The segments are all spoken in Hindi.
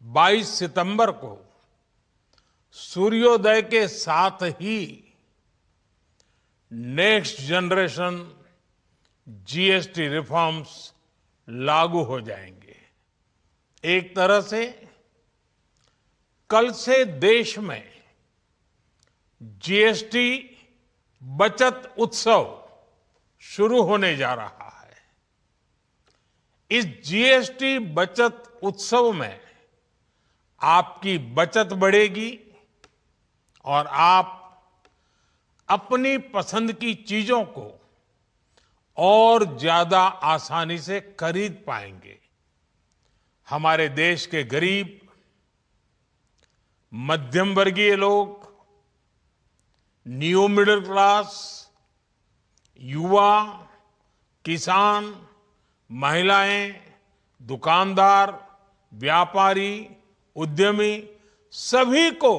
22 सितंबर को सूर्योदय के साथ ही नेक्स्ट जनरेशन जीएसटी रिफॉर्म्स लागू हो जाएंगे। एक तरह से कल से देश में जीएसटी बचत उत्सव शुरू होने जा रहा है। इस जीएसटी बचत उत्सव में आपकी बचत बढ़ेगी और आप अपनी पसंद की चीजों को और ज्यादा आसानी से खरीद पाएंगे। हमारे देश के गरीब, मध्यम वर्गीय लोग, न्यू मिडिल क्लास, युवा, किसान, महिलाएं, दुकानदार, व्यापारी, उद्यमी, सभी को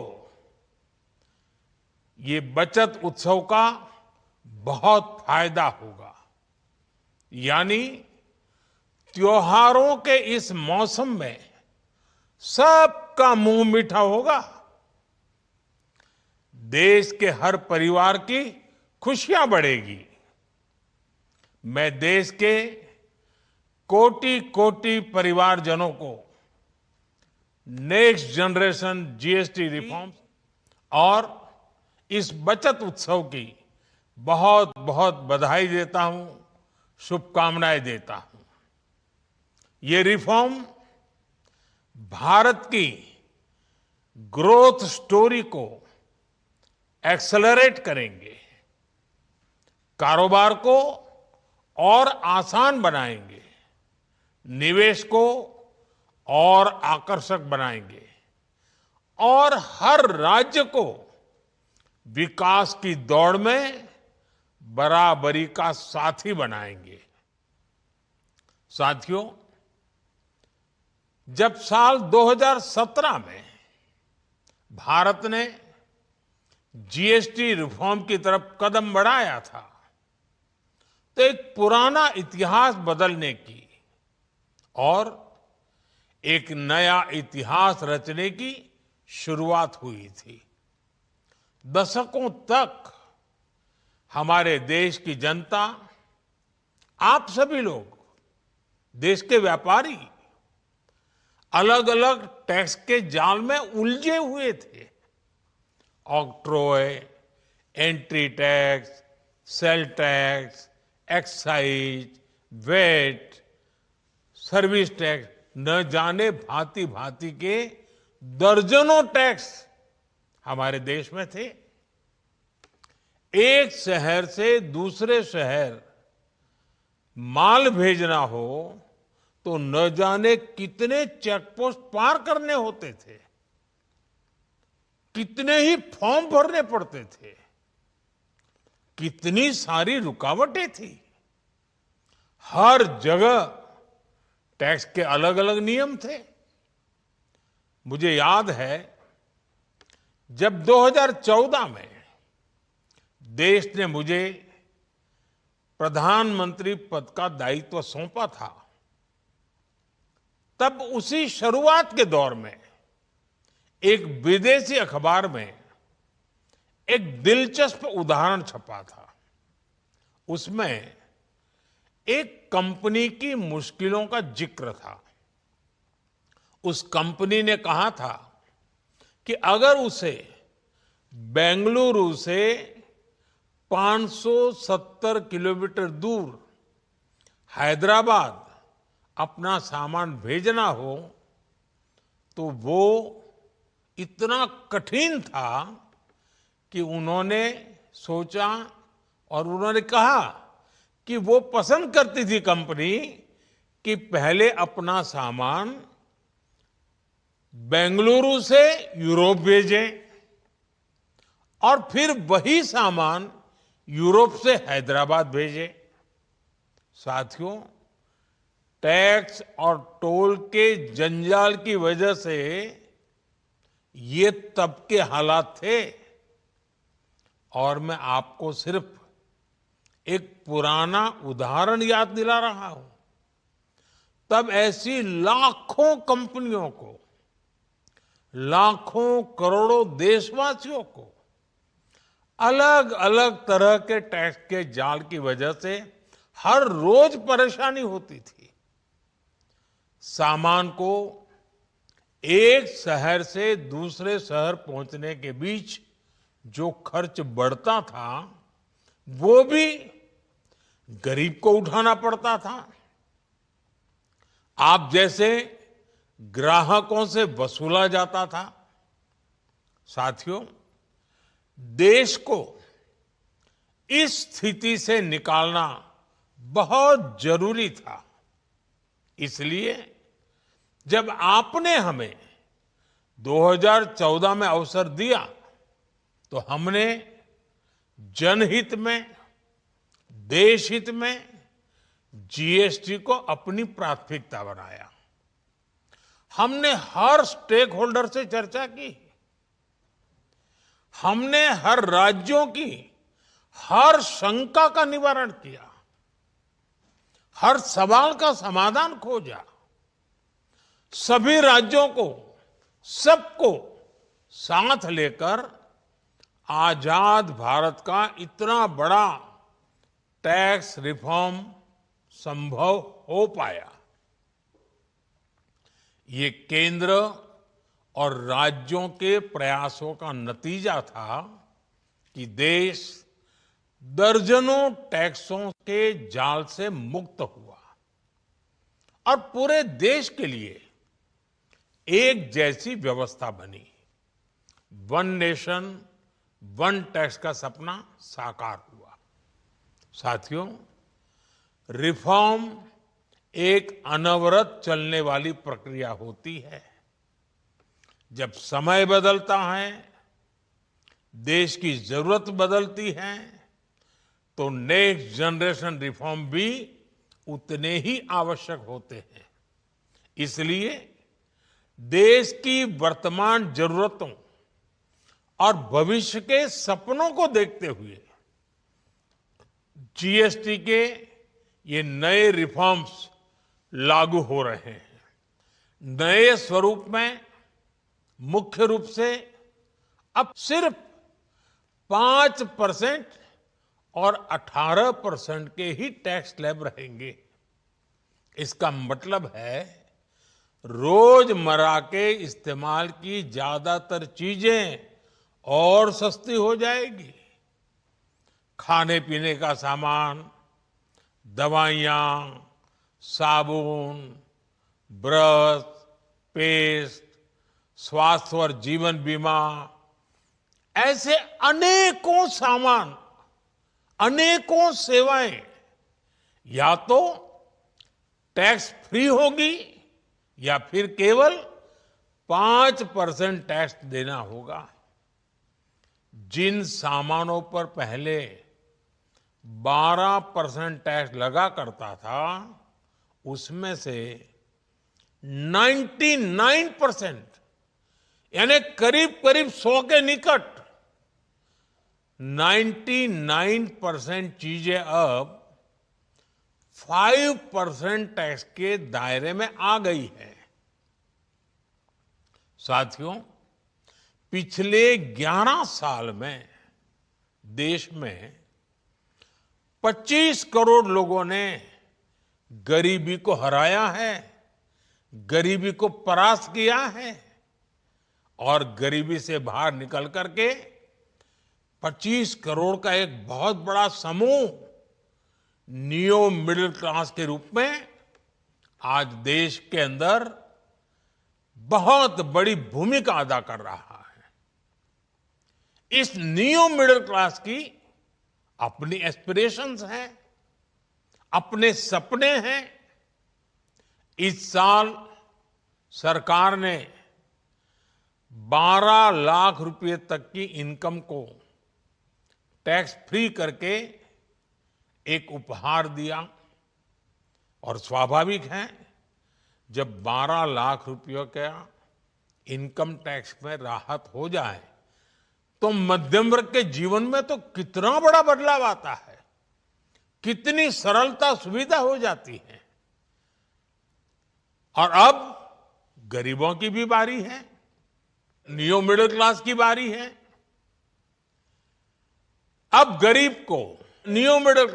ये बचत उत्सव का बहुत फायदा होगा। यानी त्योहारों के इस मौसम में सबका मुंह मीठा होगा। देश के हर परिवार की खुशियां बढ़ेगी। मैं देश के कोटि कोटि परिवारजनों को नेक्स्ट जनरेशन जीएसटी रिफॉर्म्स और इस बचत उत्सव की बहुत बहुत बधाई देता हूं, शुभकामनाएं देता हूं। ये रिफॉर्म भारत की ग्रोथ स्टोरी को एक्सेलरेट करेंगे, कारोबार को और आसान बनाएंगे, निवेश को और आकर्षक बनाएंगे और हर राज्य को विकास की दौड़ में बराबरी का साथी बनाएंगे। साथियों, जब साल 2017 में भारत ने जीएसटी रिफॉर्म की तरफ कदम बढ़ाया था, तो एक पुराना इतिहास बदलने की और एक नया इतिहास रचने की शुरुआत हुई थी। दशकों तक हमारे देश की जनता, आप सभी लोग, देश के व्यापारी अलग अलग टैक्स के जाल में उलझे हुए थे। Octroi, entry tax, sale tax, excise, VAT, service tax, न जाने भांति भांति के दर्जनों टैक्स हमारे देश में थे। एक शहर से दूसरे शहर माल भेजना हो तो न जाने कितने चेकपोस्ट पार करने होते थे, कितने ही फॉर्म भरने पड़ते थे, कितनी सारी रुकावटें थी। हर जगह टैक्स के अलग अलग नियम थे। मुझे याद है जब 2014 में देश ने मुझे प्रधानमंत्री पद का दायित्व सौंपा था, तब उसी शुरुआत के दौर में एक विदेशी अखबार में एक दिलचस्प उदाहरण छपा था। उसमें एक कंपनी की मुश्किलों का जिक्र था। उस कंपनी ने कहा था कि अगर उसे बेंगलुरु से 570 किलोमीटर दूर हैदराबाद अपना सामान भेजना हो तो वो इतना कठिन था कि उन्होंने सोचा और उन्होंने कहा कि वो पसंद करती थी कंपनी कि पहले अपना सामान बेंगलुरु से यूरोप भेजें और फिर वही सामान यूरोप से हैदराबाद भेजें। साथियों, टैक्स और टोल के जंजाल की वजह से ये तब के हालात थे और मैं आपको सिर्फ एक पुराना उदाहरण याद दिला रहा हूं। तब ऐसी लाखों कंपनियों को लाखों करोड़ों देशवासियों को अलग अलग तरह के टैक्स के जाल की वजह से हर रोज परेशानी होती थी। सामान को एक शहर से दूसरे शहर पहुंचने के बीच जो खर्च बढ़ता था वो भी गरीब को उठाना पड़ता था। आप जैसे ग्राहकों से वसूला जाता था। साथियों, देश को इस स्थिति से निकालना बहुत जरूरी था। इसलिए जब आपने हमें 2014 में अवसर दिया तो हमने जनहित में, देश हित में जीएसटी को अपनी प्राथमिकता बनाया। हमने हर स्टेक होल्डर से चर्चा की। हमने हर राज्यों की हर शंका का निवारण किया, हर सवाल का समाधान खोजा। सभी राज्यों को, सबको साथ लेकर आजाद भारत का इतना बड़ा टैक्स रिफॉर्म संभव हो पाया। ये केंद्र और राज्यों के प्रयासों का नतीजा था कि देश दर्जनों टैक्सों के जाल से मुक्त हुआ और पूरे देश के लिए एक जैसी व्यवस्था बनी। वन नेशन वन टैक्स का सपना साकार हुआ। साथियों, रिफॉर्म एक अनवरत चलने वाली प्रक्रिया होती है। जब समय बदलता है, देश की जरूरत बदलती है, तो नेक्स्ट जनरेशन रिफॉर्म भी उतने ही आवश्यक होते हैं। इसलिए देश की वर्तमान जरूरतों और भविष्य के सपनों को देखते हुए जीएसटी के ये नए रिफॉर्म्स लागू हो रहे हैं। नए स्वरूप में मुख्य रूप से अब सिर्फ 5% और 18% के ही टैक्स स्लैब रहेंगे। इसका मतलब है रोजमर्रा के इस्तेमाल की ज्यादातर चीजें और सस्ती हो जाएगी। खाने पीने का सामान, दवाइयां, साबुन, ब्रश, पेस्ट, स्वास्थ्य और जीवन बीमा, ऐसे अनेकों सामान, अनेकों सेवाएं या तो टैक्स फ्री होगी या फिर केवल 5% टैक्स देना होगा। जिन सामानों पर पहले 12% टैक्स लगा करता था, उसमें से 99% यानी करीब करीब 100 के निकट 99% चीजें अब 5% टैक्स के दायरे में आ गई है। साथियों, पिछले 11 साल में देश में 25 करोड़ लोगों ने गरीबी को हराया है, गरीबी को परास्त किया है और गरीबी से बाहर निकल करके 25 करोड़ का एक बहुत बड़ा समूह नियो मिडिल क्लास के रूप में आज देश के अंदर बहुत बड़ी भूमिका अदा कर रहा है। इस नियो मिडिल क्लास की अपनी एस्पिरेशंस हैं, अपने सपने हैं। इस साल सरकार ने 12 लाख रुपए तक की इनकम को टैक्स फ्री करके एक उपहार दिया और स्वाभाविक है जब 12 लाख रुपयों का इनकम टैक्स में राहत हो जाए तो मध्यम वर्ग के जीवन में तो कितना बड़ा बदलाव आता है, कितनी सरलता सुविधा हो जाती है। और अब गरीबों की भी बारी है। न्यू मिडिल क्लास की बारी है। अब गरीब को, न्यू मिडिल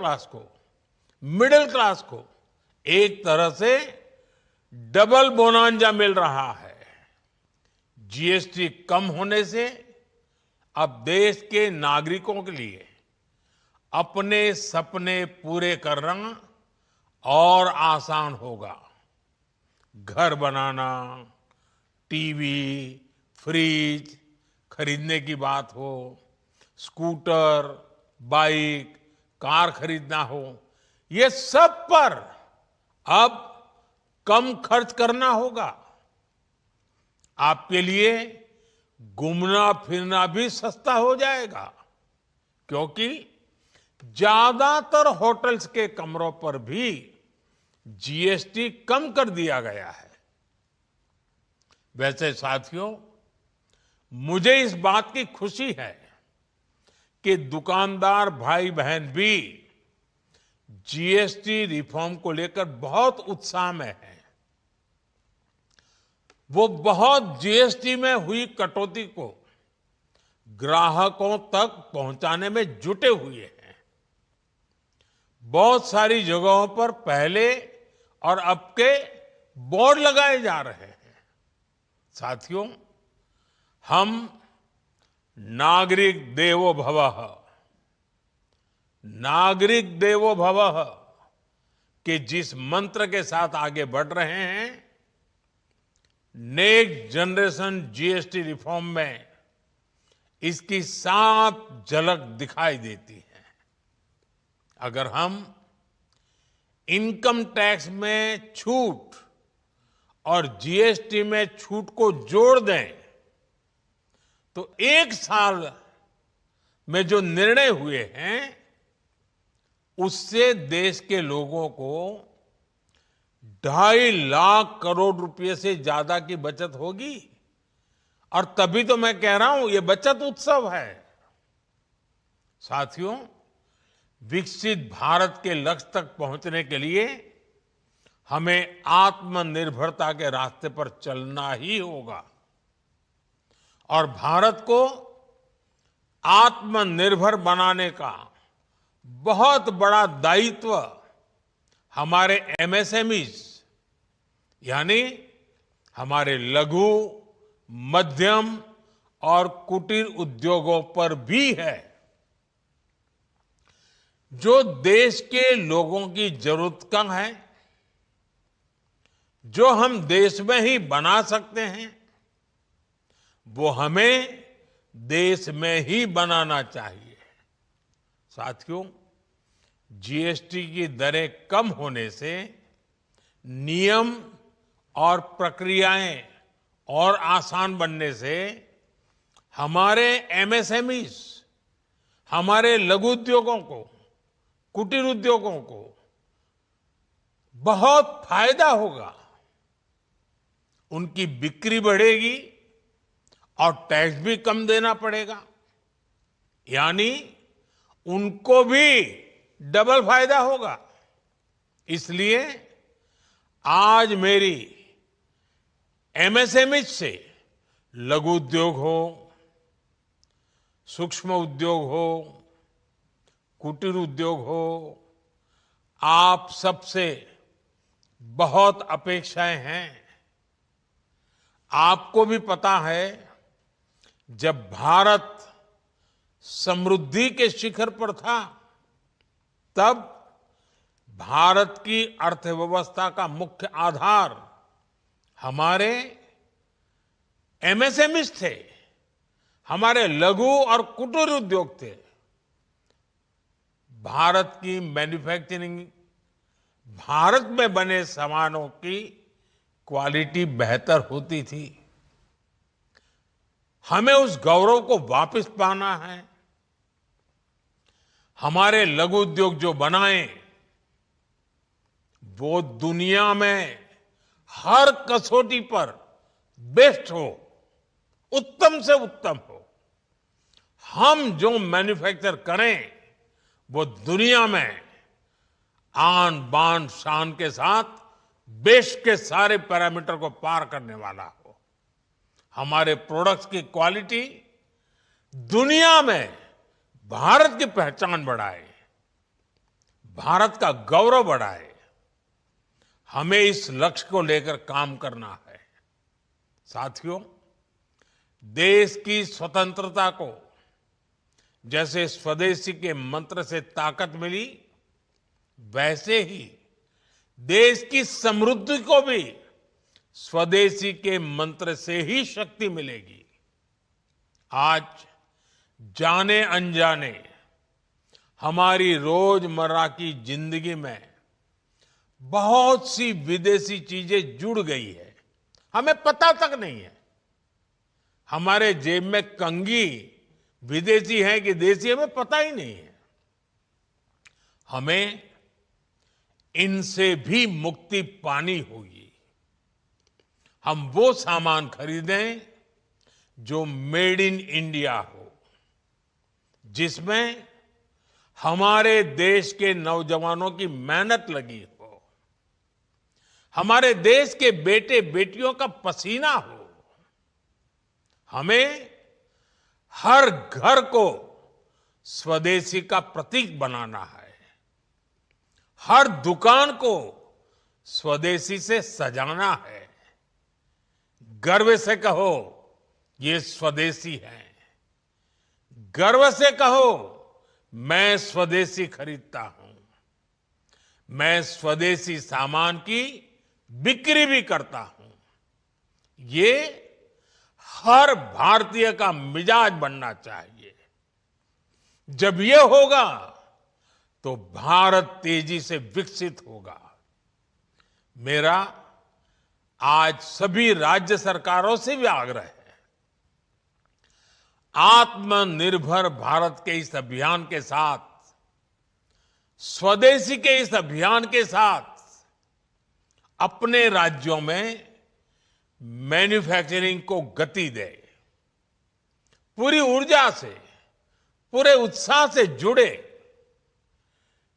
क्लास को एक तरह से डबल बोनांजा मिल रहा है। जीएसटी कम होने से अब देश के नागरिकों के लिए अपने सपने पूरे करना और आसान होगा। घर बनाना, टीवी, फ्रिज खरीदने की बात हो, स्कूटर, बाइक, कार खरीदना हो, ये सब पर अब कम खर्च करना होगा। आपके लिए घूमना फिरना भी सस्ता हो जाएगा, क्योंकि ज्यादातर होटल्स के कमरों पर भी जीएसटी कम कर दिया गया है। वैसे साथियों, मुझे इस बात की खुशी है कि दुकानदार भाई बहन भी जीएसटी रिफॉर्म को लेकर बहुत उत्साह में हैं। वो बहुत जीएसटी में हुई कटौती को ग्राहकों तक पहुंचाने में जुटे हुए हैं। बहुत सारी जगहों पर पहले और अब के बोर्ड लगाए जा रहे हैं। साथियों, हम नागरिक देवो भवः के जिस मंत्र के साथ आगे बढ़ रहे हैं, नेक्स्ट जनरेशन जीएसटी रिफॉर्म में इसकी साफ झलक दिखाई देती है। अगर हम इनकम टैक्स में छूट और जीएसटी में छूट को जोड़ दें, तो एक साल में जो निर्णय हुए हैं, उससे देश के लोगों को 2.5 लाख करोड़ रुपए से ज्यादा की बचत होगी। और तभी तो मैं कह रहा हूं, ये बचत उत्सव है। साथियों, विकसित भारत के लक्ष्य तक पहुंचने के लिए हमें आत्मनिर्भरता के रास्ते पर चलना ही होगा। और भारत को आत्मनिर्भर बनाने का बहुत बड़ा दायित्व हमारे एमएसएमईज, यानी हमारे लघु, मध्यम और कुटीर उद्योगों पर भी है, जो देश के लोगों की जरूरत का है, जो हम देश में ही बना सकते हैं, वो हमें देश में ही बनाना चाहिए। साथियों, जीएसटी की दरें कम होने से नियम और प्रक्रियाएं और आसान बनने से हमारे एमएसएमईज, हमारे लघु उद्योगों को, कुटीर उद्योगों को बहुत फायदा होगा। उनकी बिक्री बढ़ेगी और टैक्स भी कम देना पड़ेगा, यानी उनको भी डबल फायदा होगा। इसलिए आज मेरी एमएसएमई से लघु उद्योग हो, सूक्ष्म उद्योग हो, कुटीर उद्योग हो, आप सबसे बहुत अपेक्षाएं हैं। आपको भी पता है, जब भारत समृद्धि के शिखर पर था, तब भारत की अर्थव्यवस्था का मुख्य आधार हमारे एमएसएमईज थे, हमारे लघु और कुटीर उद्योग थे। भारत की मैन्युफैक्चरिंग, भारत में बने सामानों की क्वालिटी बेहतर होती थी। हमें उस गौरव को वापस पाना है। हमारे लघु उद्योग जो बनाए, वो दुनिया में हर कसौटी पर बेस्ट हो, उत्तम से उत्तम हो। हम जो मैन्युफैक्चर करें, वो दुनिया में आन बान शान के साथ बेस्ट के सारे पैरामीटर को पार करने वाला हो। हमारे प्रोडक्ट्स की क्वालिटी दुनिया में भारत की पहचान बढ़ाए, भारत का गौरव बढ़ाए। हमें इस लक्ष्य को लेकर काम करना है। साथियों, देश की स्वतंत्रता को जैसे स्वदेशी के मंत्र से ताकत मिली, वैसे ही देश की समृद्धि को भी स्वदेशी के मंत्र से ही शक्ति मिलेगी। आज जाने अनजाने हमारी रोजमर्रा की जिंदगी में बहुत सी विदेशी चीजें जुड़ गई है, हमें पता तक नहीं है। हमारे जेब में कंघी विदेशी है कि देसी, हमें पता ही नहीं है। हमें इनसे भी मुक्ति पानी होगी। हम वो सामान खरीदें जो मेड इन इंडिया हो, जिसमें हमारे देश के नौजवानों की मेहनत लगी हो, हमारे देश के बेटे बेटियों का पसीना हो। हमें हर घर को स्वदेशी का प्रतीक बनाना है, हर दुकान को स्वदेशी से सजाना है। गर्व से कहो ये स्वदेशी है, गर्व से कहो मैं स्वदेशी खरीदता हूं, मैं स्वदेशी सामान की बिक्री भी करता हूं। ये हर भारतीय का मिजाज बनना चाहिए। जब ये होगा तो भारत तेजी से विकसित होगा। मेरा आज सभी राज्य सरकारों से भी आग्रह है, आत्मनिर्भर भारत के इस अभियान के साथ, स्वदेशी के इस अभियान के साथ अपने राज्यों में मैन्युफैक्चरिंग को गति दे, पूरी ऊर्जा से, पूरे उत्साह से जुड़े,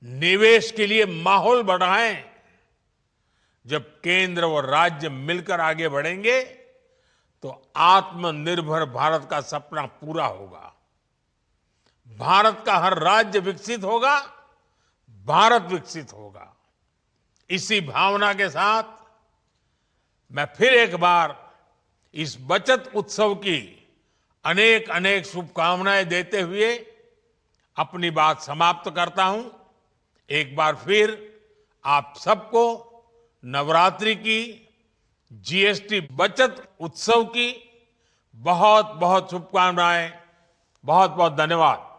निवेश के लिए माहौल बढ़ाएं। जब केंद्र और राज्य मिलकर आगे बढ़ेंगे तो आत्मनिर्भर भारत का सपना पूरा होगा। भारत का हर राज्य विकसित होगा, भारत विकसित होगा। इसी भावना के साथ मैं फिर एक बार इस बचत उत्सव की अनेक अनेक शुभकामनाएं देते हुए अपनी बात समाप्त करता हूं। एक बार फिर आप सबको नवरात्रि की, जीएसटी बचत उत्सव की बहुत बहुत शुभकामनाएं। बहुत बहुत धन्यवाद।